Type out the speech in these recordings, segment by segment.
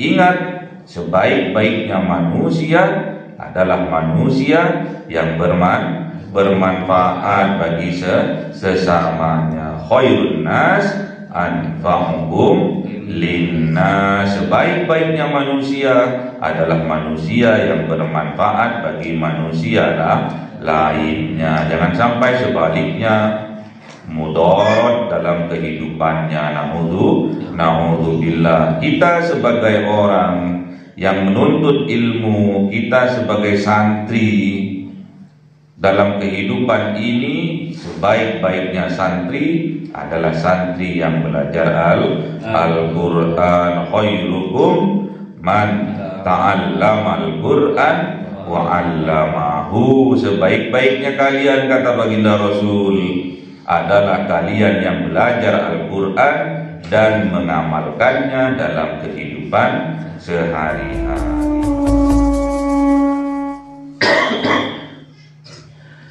ingat, sebaik-baiknya manusia adalah manusia yang bermanfaat bagi sesamanya. Khairun nas anfa'uhum linnas. Sebaik-baiknya manusia adalah manusia yang bermanfaat bagi manusia lainnya. Jangan sampai sebaliknya, mudarat dalam kehidupannya. Naudzubillah. Kita sebagai orang yang menuntut ilmu, kita sebagai santri dalam kehidupan ini, sebaik-baiknya santri adalah santri yang belajar Al-Quran. Khairukum man ta'allama Al-Quran wa 'allamahu. Sebaik-baiknya kalian, kata baginda Rasul, adalah kalian yang belajar Al-Quran dan mengamalkannya dalam kehidupan sehari-hari.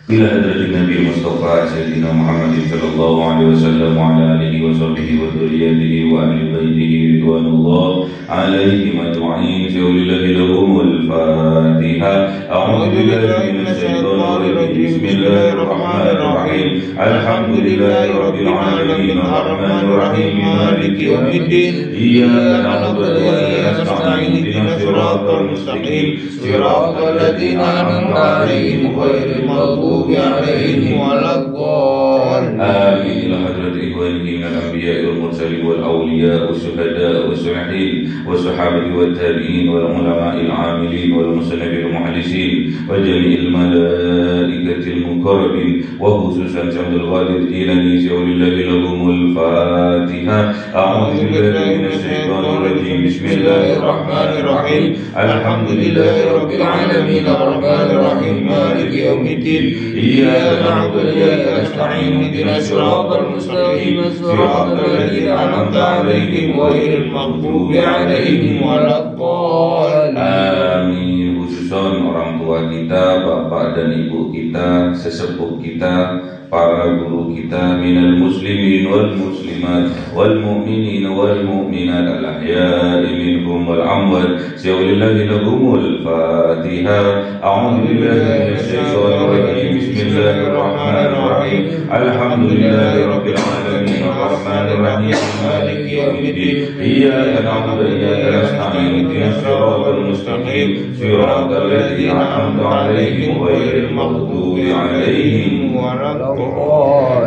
Bila hadratin Nabi Mustafa Sayyidina Muhammad sallallahu alaihi wasallam wa ala alihi wa sahbihi wa dzurriyyatihi wa ahli baitihi ridwanullah alaihim ajma'in. Lillahi lahumul Fatiha. A'udzu billahi minasy syaithanir rajim. Bismillahirrahmanirrahim. Alhamdulillahi rabbil alamin arrahmanir rahim maliki yaumiddin. Iyyaka na'budu wa iyyaka nasta'in ihdinas siratal mustaqim siratal ladzina an'amta 'alaihim ghairil maghdubi عليهم ولا الضالين. آمين. إلى حضرة إخوانه من الأنبياء والمرسلين والأولياء والشهداء والصالحين والصحابة والتابعين والعلماء العاملين والمصنفين المحدثين وجميع الملائكة المقربين وخصوصا شمس القادر الجيلاني ولله لهم الفاتحة. أعوذ بالله من الشيطان الرجيم. بسم الله الرحمن الرحيم. الحمد لله رب العالمين الرحمن الرحيم مالك يوم الدين. إياك نعبد وإياك نستعين اهدنا الصراط المستقيم صراط الذين أنعمت عليهم غير المغضوب عليهم ولا الضالين. Amin. Khususan orang tua kita, bapak dan ibu kita, sesepuh kita, para guru kita, minal muslimin wal muslimat wal mu'minin wal mu'minat al ahya'i minhum wal amwat. Lillahi lahumul Fatiha. A'udzu billahi minasy syaithanir rajim. Bismillahirrahmanirrahim. Alhamdulillahi rabbil alamin arrahmanir rahim maliki yaumiddin. Iyyaka na'budu wa iyyaka nasta'in ihdinas siratal mustaqim siratal ladzina an'amta 'alaihim ghairil maghdubi 'alaihim waladdallin.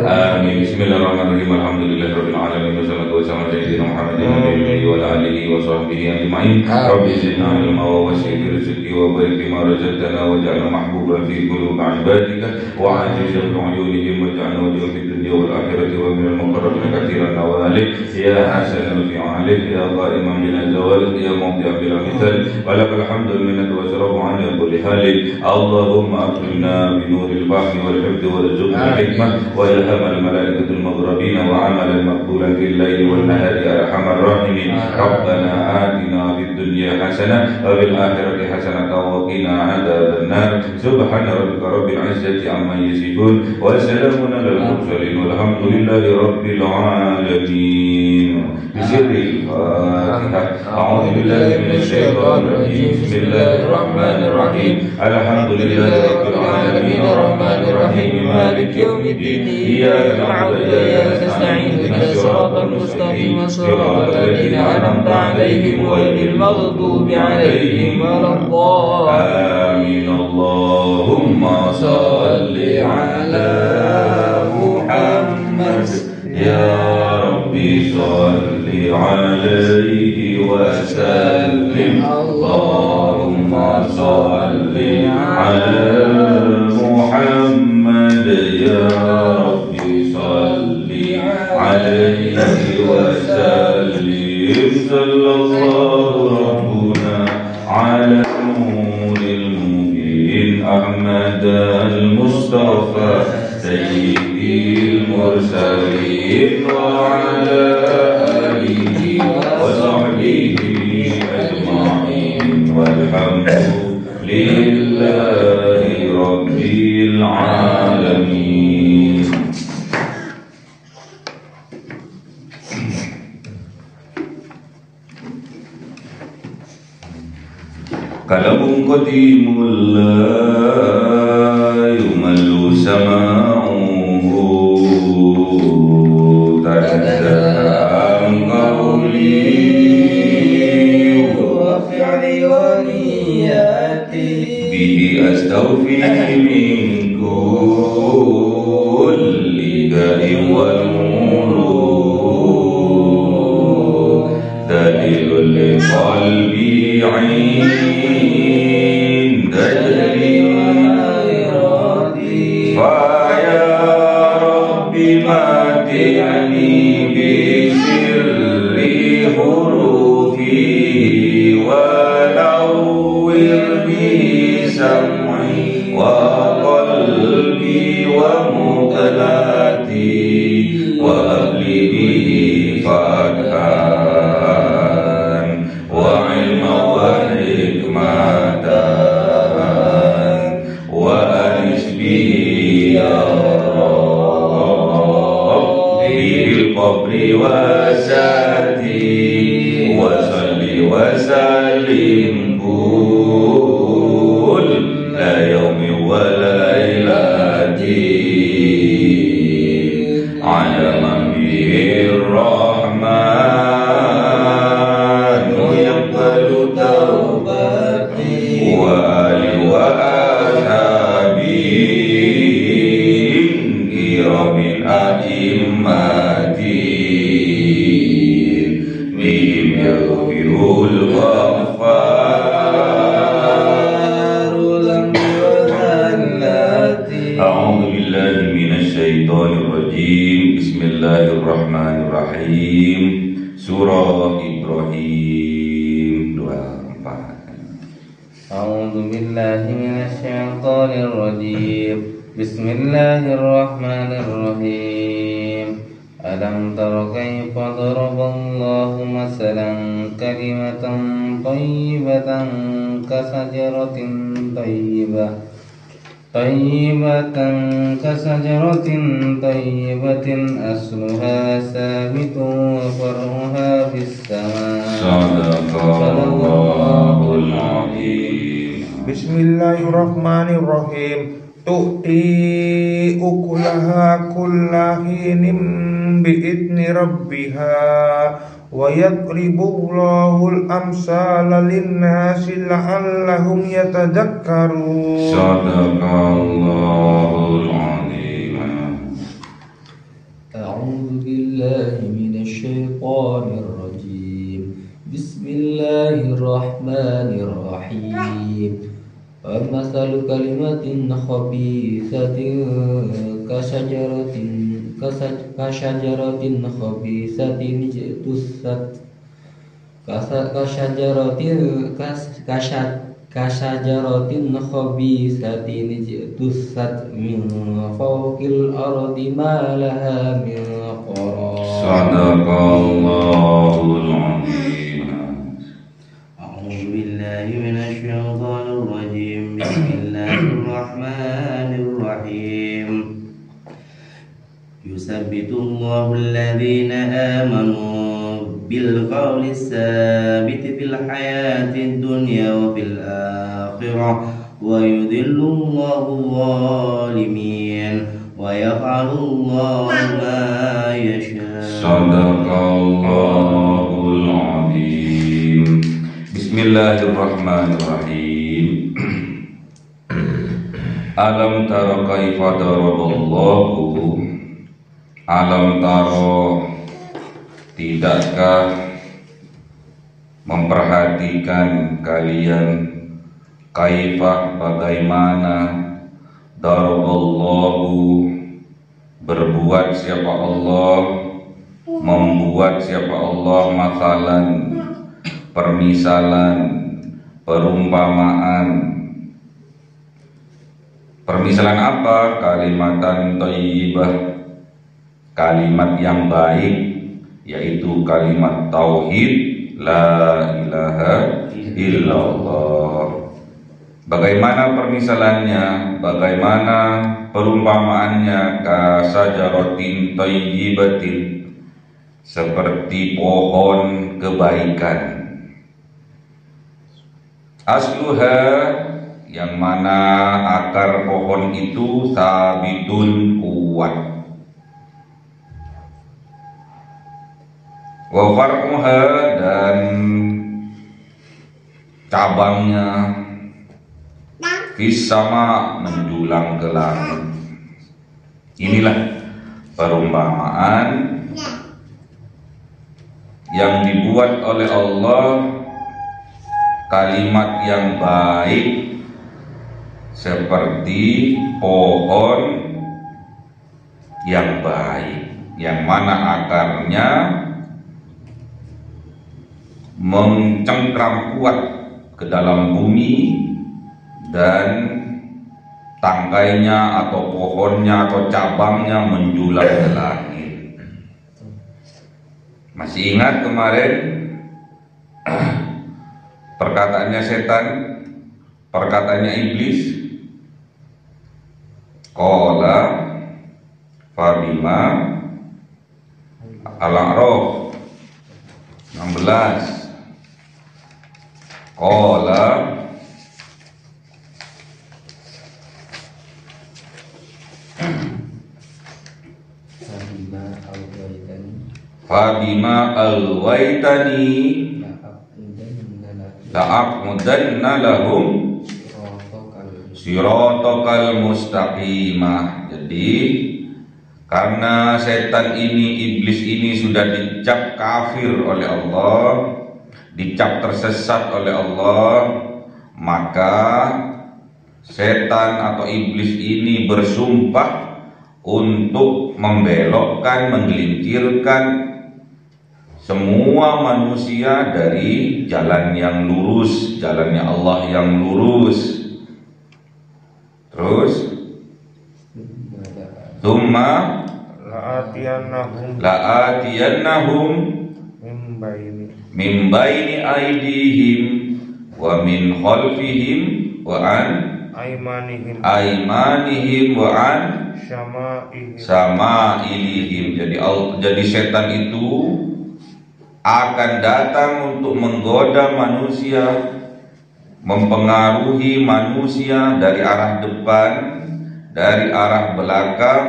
Amin. Bismillahirrahmanirrahim. Alhamdulillahirabbil alamin wassalatu wassalamu ala sayyidina Muhammadin nabiyyi wa ala alihi wa sahbihi ajma'in. Rabbi zidna ilma wa wasi' rizqi wa barik bima razaqtana waj'alna mahbuban fi qulubi 'ibadika wa 'azizan fi 'uyunihim waj'alna wajhan fid dunya wal akhirati wa minal muqarrabin katsiran nawalik ya hasanan fi 'alik ya qa'iman bil zawal ya mu'tiyan bil mithal wa lakal hamdu minnatu wa syarafu 'ala kulli halin. Allahumma akrimna bi nuril fahmi wal hifdzi warzuqna hikmah wa ilhamal malaikatul mughrabin wa 'amalan maqbulan fil laili wan nahari arhamar rahimin. Rabbana atina fid dunya hasanah wa fil akhirati hasanah wa qina adzaban nar. Subhana rabbika rabbil izzati amma yasifun wa salamun alal mursalin walhamdulillahi rabbil alamin. Bismillahirrahmanirrahim. A'udzu billahi minasy syaithanir rajim. Bismillahirrahmanirrahim. Alhamdulillahi rabbil alamin arrahmanir rahim maliki yaumiddin. Iyyaka na'budu wa iyyaka nasta'in ihdinas siratal mustaqim siratal ladzina an'amta 'alaihim ghairil maghdubi 'alaihim waladdallin. Amin. Allahumma shalli 'ala Muhammad ya Rabbi shalli 'alaihi wa sallim. Allahumma shalli 'ala Muhammad ya Rabbi shalli 'alaihi wa sallim. Sallallahu rabbuna 'ala nuril mubin Ahmad al-Mustafa sayyidil mursalin wa 'ala alihi wa sahbihi ajma'in walhamdulillahi rabbil alamin. Kalamun qatimul la yumallu sama'uhu tadadam qawli wa fi'li wa niyati bihi astawfi min kulli da'in wal mulu dalilul qalbi 'ain Bismillahirrahmanirrahim. Surah Ibrahim 24. A'udzu billahi minasyaitonir rajim. Bismillahirrahmanirrahim. Alam tara kaifa daraballahu masalan kalimatan thayyibatan kasajaratin طيبة كشجرة طيبة أصلها ثابت وفرعها في السماء. صدق الله العظيم. بسم الله الرحمن الرحيم. تؤتي أكلها كل حين بإذن ربها ويضرب الله الأمثال للناس لعلهم يتذكرون. صدق الله العظيم. أعوذ بالله من الشيطان الرجيم. بسم الله الرحمن الرحيم. ومثل كلمة خبيثة كشجرة خبيثة كشجرة خبيثة اجتثت من فوق الأرض ما لها من قرار. صدق الله العظيم. أعوذ بالله من الشيطان الرجيم. بسم الله الرحمن الرحيم. يثبت الله الذين آمنوا بالقول الثابت في الحياة الدنيا وفي الآخرة ويذل الله الظالمين ويفعل الله ما يشاء. صدق الله العظيم. Bismillahirrahmanirrahim. Alam tara kaifa daraballahu. Alam taro, tidakkah memperhatikan kalian kaifah bagaimana daraballahu berbuat siapa Allah, membuat siapa Allah masalan, permisalan, perumpamaan. Permisalan apa? Kalimatan thayyibah, kalimat yang baik, yaitu kalimat tauhid la ilaha illallah. Bagaimana permisalannya? Bagaimana perumpamaannya? Kasajaratin thayyibatin, seperti pohon kebaikan. Asluha, yang mana akar pohon itu sabitun, kuat. Wa far'uha, dan cabangnya fis sama, menjulang ke langit. Inilah perumpamaan yang dibuat oleh Allah, kalimat yang baik seperti pohon yang baik, yang mana akarnya mencengkram kuat ke dalam bumi dan tangkainya atau pohonnya atau cabangnya menjulang ke langit. Masih ingat kemarin perkataannya setan, perkataannya iblis? Qala fabima, Al-A'raf 16. Qala fabima alwaitani la'aqmudanna lahum siratakal mustaqimah. Jadi karena setan ini, iblis ini sudah dicap kafir oleh Allah, dicap tersesat oleh Allah, maka setan atau iblis ini bersumpah untuk membelokkan, menggelincirkan semua manusia dari jalan yang lurus, jalannya Allah yang lurus. Terus Tsumma la'atiyannahum min baini aydihim wa min khalfihim wa an aimanihim wa an syama'ilihim. Jadi setan itu akan datang untuk menggoda manusia, mempengaruhi manusia dari arah depan, dari arah belakang,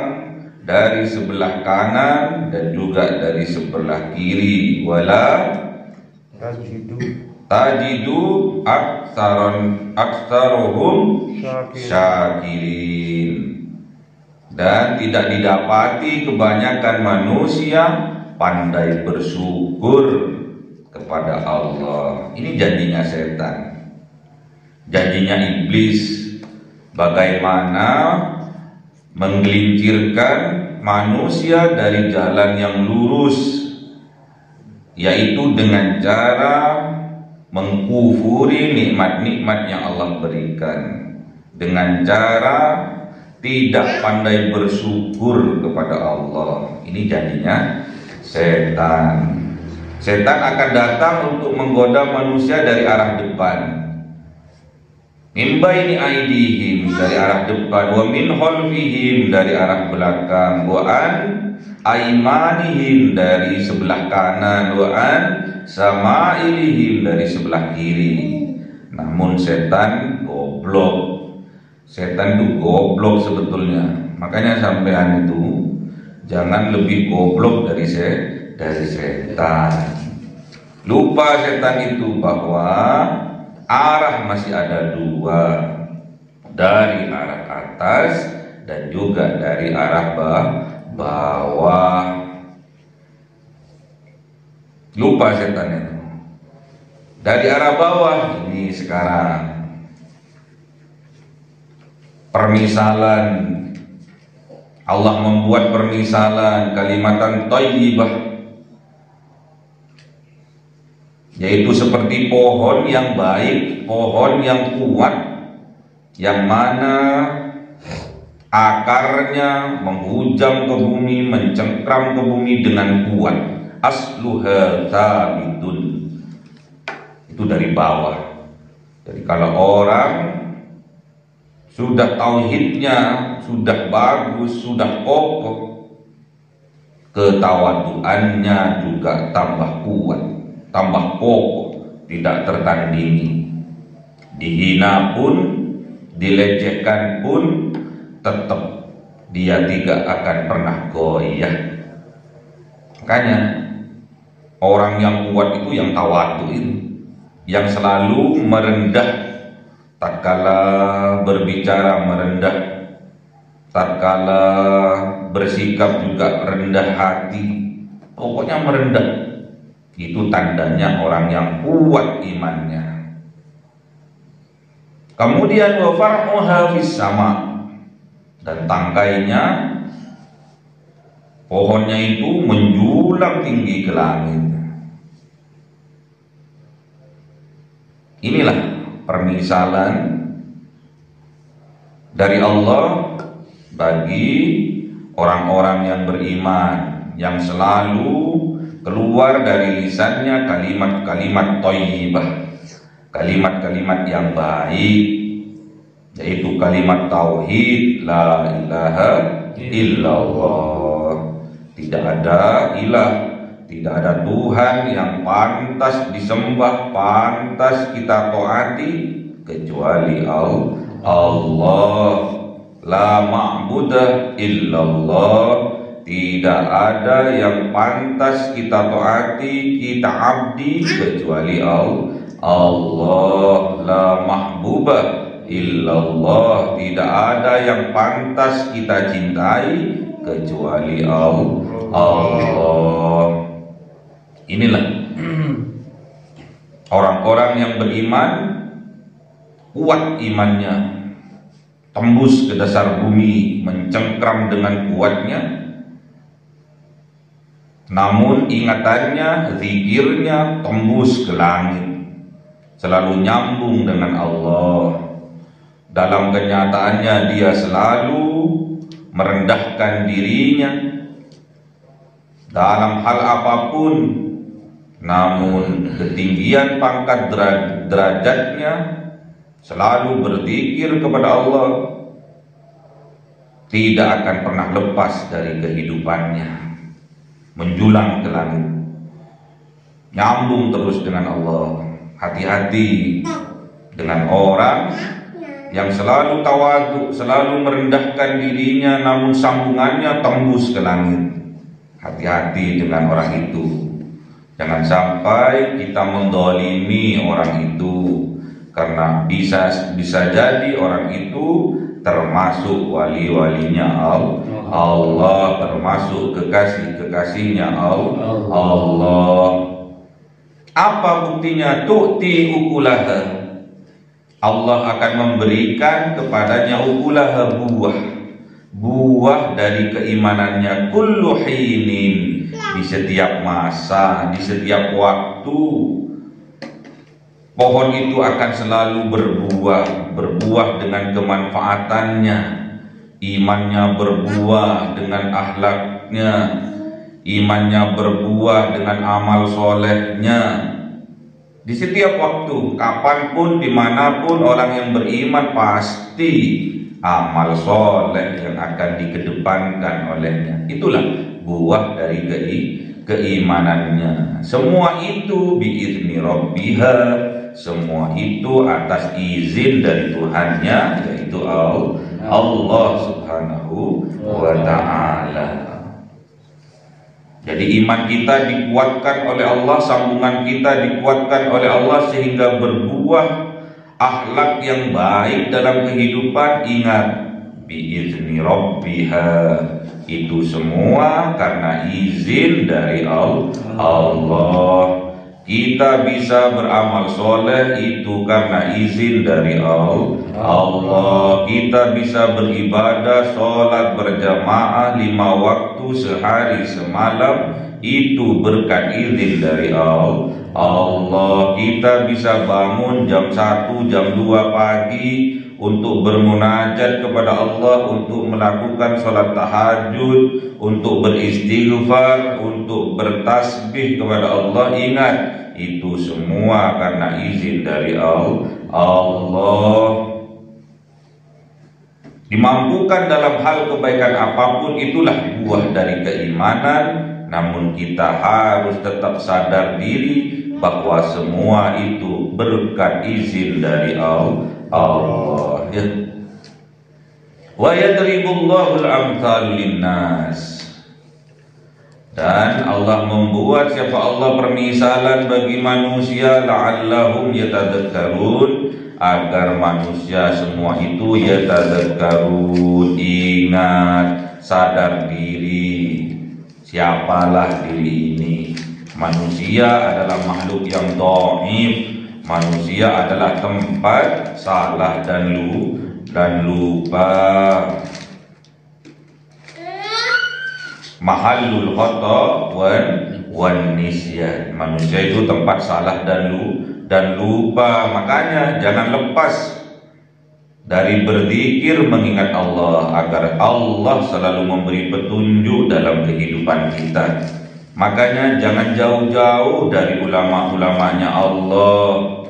dari sebelah kanan dan juga dari sebelah kiri. Wala tajidu aktsaruhum syakirin, dan tidak didapati kebanyakan manusia pandai bersyukur kepada Allah. Ini janjinya setan, janjinya iblis, bagaimana menggelincirkan manusia dari jalan yang lurus, yaitu dengan cara mengkufuri nikmat-nikmat yang Allah berikan, dengan cara tidak pandai bersyukur kepada Allah. Ini janjinya setan. Setan akan datang untuk menggoda manusia dari arah depan, min baini aidihim, dari arah depan, wa min khalfihim, dari arah belakang, wa an aimanihim, dari sebelah kanan, wa an sama'ilihim, dari sebelah kiri. Namun setan goblok. Setan itu goblok sebetulnya. Makanya sampean itu jangan lebih goblok dari setan. Lupa setan itu bahwa arah masih ada dua, dari arah atas dan juga dari arah bawah. Lupa setan itu. Dari arah bawah ini sekarang permisalan, Allah membuat permisalan kalimatan thayyibah, yaitu seperti pohon yang baik, pohon yang kuat, yang mana akarnya menghujam ke bumi, mencengkram ke bumi dengan kuat. Asluha sabitun, itu dari bawah. Jadi kalau orang sudah tauhidnya sudah bagus, sudah kokoh, ketawaduannya juga tambah kuat, tambah kokoh, tidak tertandingi. dihina pun, dilecehkan pun, tetap dia tidak akan pernah goyah. Makanya orang yang kuat itu yang tawadu itu, yang selalu merendah, tatkala berbicara merendah, tatkala bersikap juga rendah hati, pokoknya merendah. Itu tandanya orang yang kuat imannya. Kemudian wa far'uha fis sama, dan tangkainya, pohonnya itu menjulang tinggi ke langit. Inilah permisalan dari Allah bagi orang-orang yang beriman, yang selalu keluar dari lisannya kalimat-kalimat thayyibah, kalimat-kalimat yang baik, yaitu kalimat tauhid, la ilaha illallah. Tidak ada ilah, tidak ada Tuhan yang pantas disembah, pantas kita taati kecuali Allah. La ma'budah illallah. Tidak ada yang pantas kita taati, kita abdi kecuali Allah. La mahbubah illallah. Tidak ada yang pantas kita cintai kecuali Allah. Inilah orang-orang yang beriman, kuat imannya, tembus ke dasar bumi, mencengkram dengan kuatnya. Namun ingatannya, zikirnya tembus ke langit, selalu nyambung dengan Allah. Dalam kenyataannya dia selalu merendahkan dirinya dalam hal apapun, namun ketinggian pangkat derajatnya selalu berzikir kepada Allah, tidak akan pernah lepas dari kehidupannya, menjulang ke langit, nyambung terus dengan Allah. Hati-hati dengan orang yang selalu tawadhu, selalu merendahkan dirinya, namun sambungannya tembus ke langit. Hati-hati dengan orang itu. Jangan sampai kita mendolimi orang itu, karena bisa jadi orang itu termasuk wali-walinya Allah, termasuk kekasih-kekasihnya Allah. Apa buktinya? Tu'ti ukulaha, Allah akan memberikan kepadanya ukulaha, buah dari keimanannya, kullu hinin, di setiap masa, di setiap waktu. Pohon itu akan selalu berbuah dengan kemanfaatannya. Imannya berbuah dengan akhlaknya, imannya berbuah dengan amal solehnya. Di setiap waktu, kapanpun, dimanapun, orang yang beriman pasti amal soleh yang akan dikedepankan olehnya. Itulah buah dari keimanannya. Semua itu biizni rabbiha, semua itu atas izin dari Tuhannya, yaitu Allah subhanahu wa ta'ala. Jadi iman kita dikuatkan oleh Allah, sambungan kita dikuatkan oleh Allah, sehingga berbuah akhlak yang baik dalam kehidupan. Ingat, biizni rabbiha, itu semua karena izin dari Allah. Kita bisa beramal soleh itu karena izin dari Allah. Kita bisa beribadah, sholat berjamaah 5 waktu sehari semalam, itu berkat izin dari Allah. Kita bisa bangun jam 1, jam 2 pagi untuk bermunajat kepada Allah, untuk melakukan sholat tahajud, untuk beristighfar, untuk bertasbih kepada Allah. Ingat, itu semua karena izin dari Allah. Dimampukan dalam hal kebaikan apapun, itulah buah dari keimanan. Namun kita harus tetap sadar diri bahwa semua itu berkat izin dari Allah. Ya. Wa yadribullahu al-amthal linnas. Dan Allah membuat siapa Allah permisalan bagi manusia la'allahum yatadzakkarun, agar manusia semua itu yatadzakkarun, ingat, sadar diri. Siapalah diri ini? Manusia adalah makhluk yang dhaif. Manusia adalah tempat salah dan lupa. Mahallul khata wan nisyan. Manusia itu tempat salah dan lupa. Makanya jangan lepas dari berzikir mengingat Allah, agar Allah selalu memberi petunjuk dalam kehidupan kita. Makanya jangan jauh-jauh dari ulama-ulamanya Allah.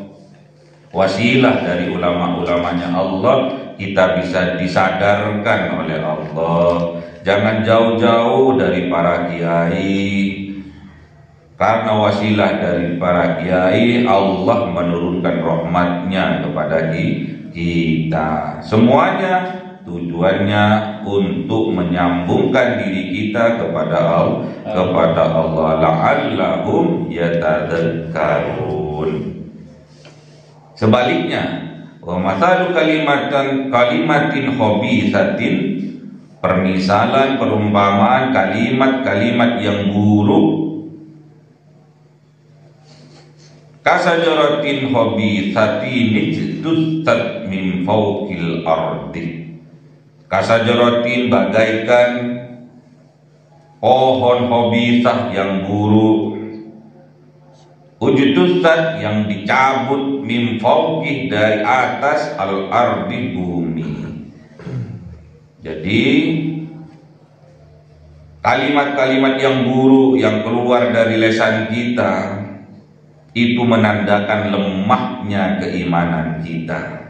Wasilah dari ulama-ulamanya Allah, kita bisa disadarkan oleh Allah. Jangan jauh-jauh dari para kiai, karena wasilah dari para kiai Allah menurunkan rahmatnya kepada kita. Semuanya tujuannya untuk menyambungkan diri kita kepada Allah. La'allahum yatadzakkarun. Sebaliknya, wa mathalu kalimatin khabithatin, permisalan, perumpamaan kalimat-kalimat yang buruk, kasajaratin khabithatin ijtustat min fawqil ardi. Kasajaratin bagaikan pohon khabithah yang buruk, ujtustat yang dicabut, min fawqih dari atas, al ardi bumi. Jadi kalimat-kalimat yang buruk yang keluar dari lisan kita itu menandakan lemahnya keimanan kita.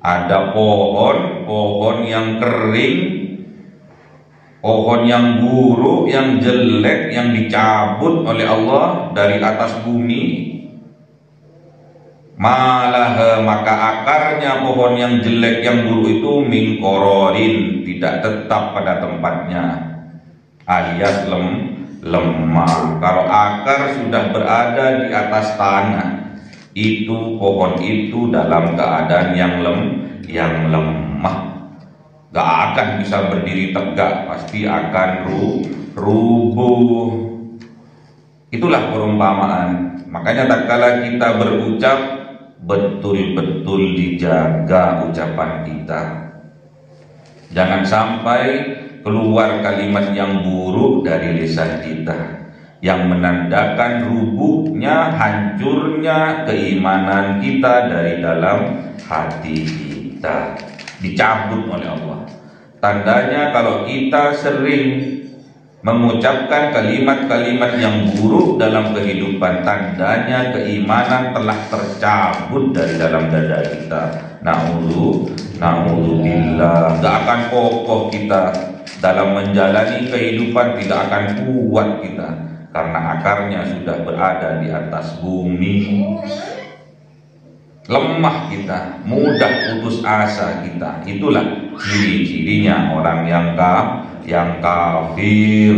Ada pohon yang kering, pohon yang buruk, yang jelek, yang dicabut oleh Allah dari atas bumi. Malah maka akarnya pohon yang jelek, yang buruk itu min qararin, tidak tetap pada tempatnya, alias lemah. Kalau akar sudah berada di atas tanah, itu pohon itu dalam keadaan yang lemah, gak akan bisa berdiri tegak, pasti akan rubuh. Itulah perumpamaan. Makanya tatkala kita berucap, betul-betul dijaga ucapan kita. Jangan sampai keluar kalimat yang buruk dari lisan kita, yang menandakan rubuhnya, hancurnya keimanan kita dari dalam hati kita, dicabut oleh Allah. Tandanya kalau kita sering mengucapkan kalimat-kalimat yang buruk dalam kehidupan, tandanya keimanan telah tercabut dari dalam dada kita. Na'udzubillah. Gak akan kokoh kita dalam menjalani kehidupan, tidak akan kuat kita, karena akarnya sudah berada di atas bumi. Lemah kita, mudah putus asa kita. Itulah ciri-cirinya orang yang kafir.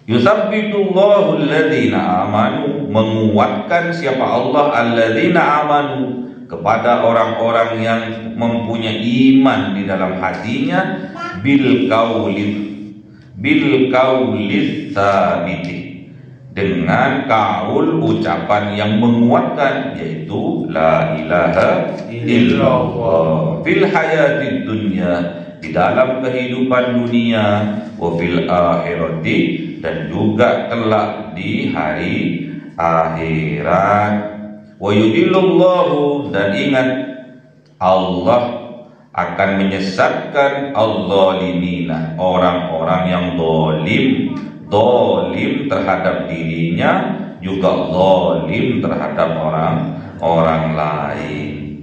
Yusabbitullahu alladzina amanu, menguatkan siapa Allah, alladzina amanu, kepada orang-orang yang mempunyai iman di dalam hatinya, bil qaulis tsabiti, dengan kaul ucapan yang menguatkan, yaitu la ilaha illallah fil hayatid dunya, di dalam kehidupan dunia, wa fil akhirati, dan juga kelak di hari akhirat. Wa yudillullahu, dan ingat Allah akan menyesatkan al-zalimina, orang-orang yang zalim terhadap dirinya, juga zalim terhadap orang lain.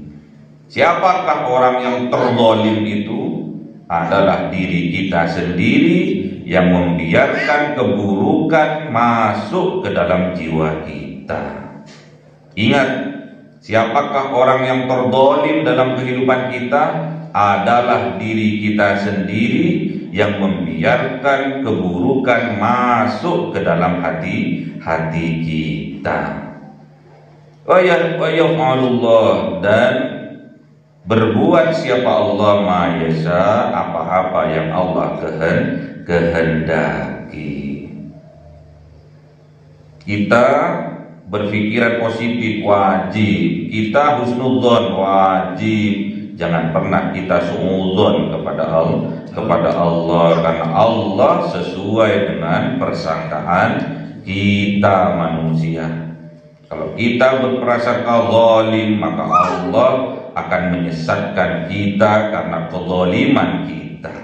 Siapakah orang yang terzalim itu? Adalah diri kita sendiri yang membiarkan keburukan masuk ke dalam jiwa kita. Ingat, siapakah orang yang terdolim dalam kehidupan kita? Adalah diri kita sendiri yang membiarkan keburukan masuk ke dalam hati kita. Wayaf'alullah, dan berbuat siapa Allah ma yasha, apa-apa yang Allah kehendaki. Kita berpikiran positif wajib, kita husnudzon wajib. Jangan pernah kita suudzon kepada Allah, karena Allah sesuai dengan persangkaan kita manusia. Kalau kita berprasangka zalim, maka Allah akan menyesatkan kita karena kezaliman kita.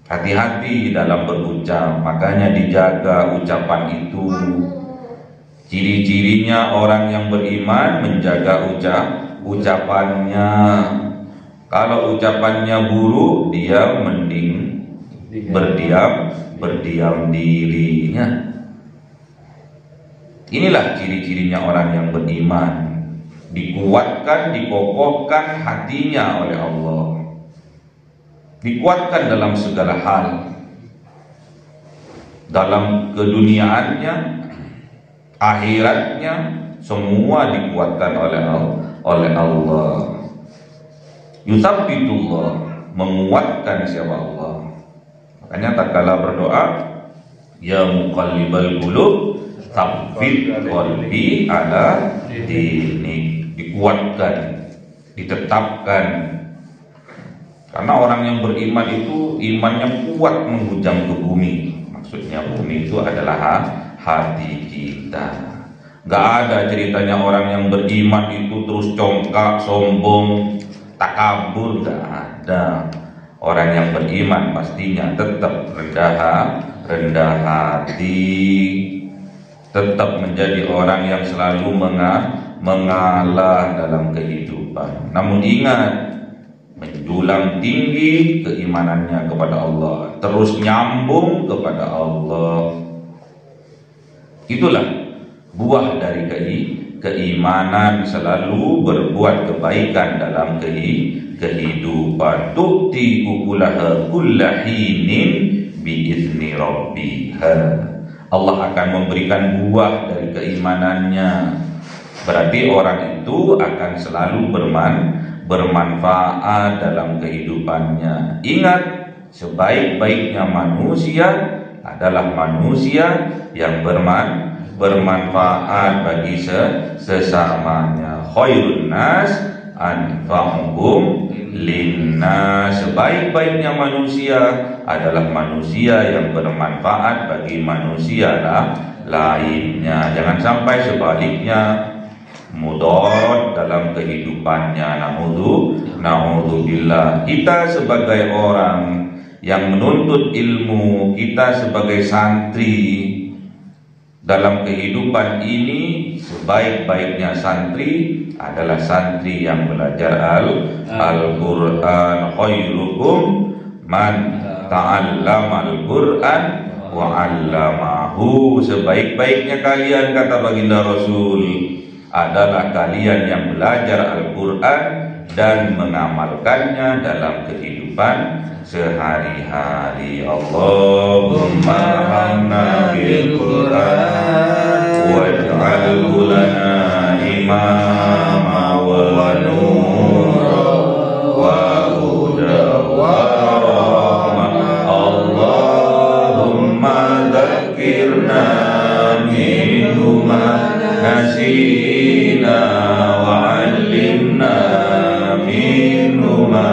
Hati-hati dalam berucap, makanya dijaga ucapan itu. Ciri-cirinya orang yang beriman menjaga ucapannya. Kalau ucapannya buruk, dia mending berdiam dirinya. Inilah ciri-cirinya orang yang beriman. Dikuatkan, dikokohkan hatinya oleh Allah. Dikuatkan dalam segala hal. Dalam keduniaannya, akhiratnya, semua dikuatkan oleh Allah. Yusabbitullah, menguatkan siapa Allah. Makanya tatkala berdoa, ya muqallibal qulub tsabbit qalbi ala dinik, dikuatkan, ditetapkan. Karena orang yang beriman itu imannya kuat menghujam ke bumi. Maksudnya bumi itu adalah hati kita. Gak ada ceritanya orang yang beriman itu terus congkak, sombong, takabur, gak ada. Orang yang beriman pastinya tetap rendah hati, tetap menjadi orang yang selalu mengalah dalam kehidupan. Namun ingat, menjulang tinggi keimanannya kepada Allah, terus nyambung kepada Allah. Itulah buah dari keimanan, selalu berbuat kebaikan dalam kehidupan. Tu'ti ukulaha kullahinin biizni rabbiha. Allah akan memberikan buah dari keimanannya. Berarti orang itu akan selalu bermanfaat dalam kehidupannya. Ingat, sebaik-baiknya manusia adalah manusia yang bermanfaat bagi sesamanya. Khairun nas anfa'uhum linnas. Sebaik-baiknya manusia adalah manusia yang bermanfaat bagi manusia lainnya. Jangan sampai sebaliknya, mudarat dalam kehidupannya. Na'udzubillah. Kita sebagai orang yang menuntut ilmu, kita sebagai santri dalam kehidupan ini, sebaik-baiknya santri adalah santri yang belajar Al-Quran. Khairukum man ta'allama Al-Quran wa 'allamahu. Sebaik-baiknya kalian, kata baginda Rasul, adalah kalian yang belajar Al-Quran dan mengamalkannya dalam kehidupan sehari-hari. Allahumma hamna bil Quran waj'alhu lana imama wa nura wa huda wa rahmah. Allahumma dzakirna minhu ma nasina wa 'allimna minhu ma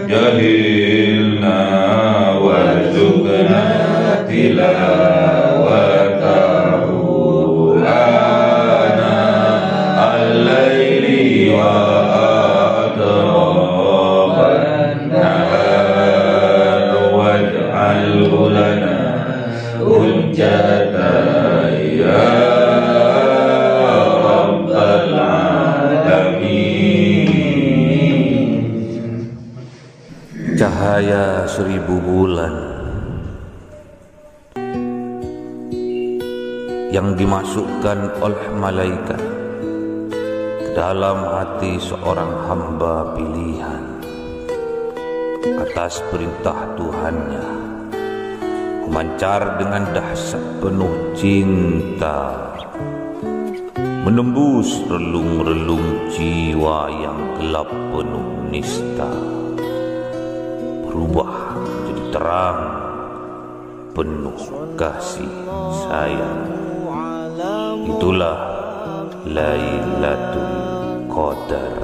jahilna warzuqna tilawatahu ana al-laili wa atraban nahar waj'alhu lana hujjatan ya rabbal alamin. Cahaya 1000 bulan yang dimasukkan oleh malaikat ke dalam hati seorang hamba pilihan atas perintah Tuhannya, memancar dengan dahsyat penuh cinta, menembus relung-relung jiwa yang gelap penuh nista, berubah menjadi terang penuh kasih sayang. Itulah Lailatul Qadar.